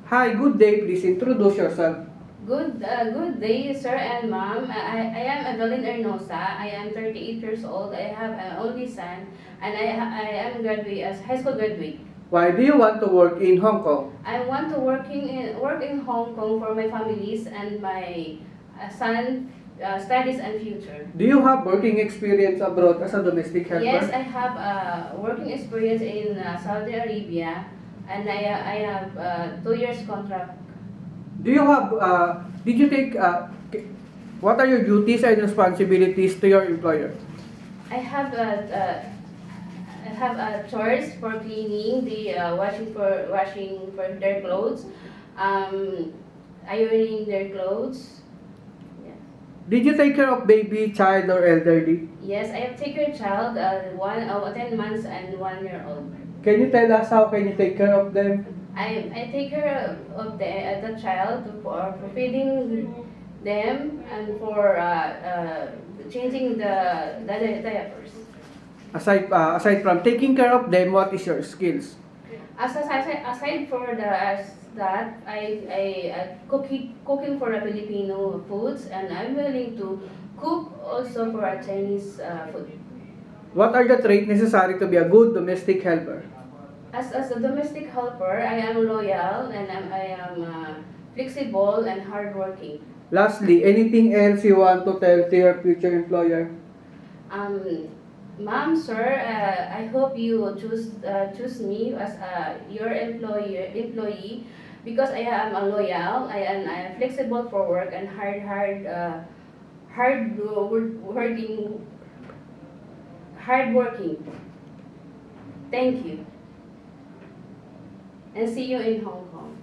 Hi, good day. Please introduce yourself. Good day, sir and ma'am. I am Evelyn Ernosa. I am 38 years old. I have an only son, and I am graduate as high school graduate. Why do you want to work in Hong Kong? I want to work in Hong Kong for my families and my son studies and future. Do you have working experience abroad as a domestic helper? Yes, I have working experience in Saudi Arabia, and I have 2 years contract. Do you have, did you take, what are your duties and responsibilities to your employer? I have I have a chores for cleaning, the washing for their clothes, ironing their clothes. Yeah. Did you take care of baby, child, or elderly? Yes, I have taken a child, 10 months and 1 year old. Can you tell us how can you take care of them? I take care of the child for feeding them and for changing the diapers. Aside from taking care of them, what is your skills? Aside for that, I cooking for a Filipino foods, and I'm willing to cook also for a Chinese food. What are the traits necessary to be a good domestic helper? As a domestic helper, I am loyal and I am flexible and hardworking. Lastly, anything else you want to tell to your future employer? Um, Ma'am, sir, I hope you choose me as your employee because I am a loyal, I am flexible for work and working, hardworking. Thank you, and see you in Hong Kong.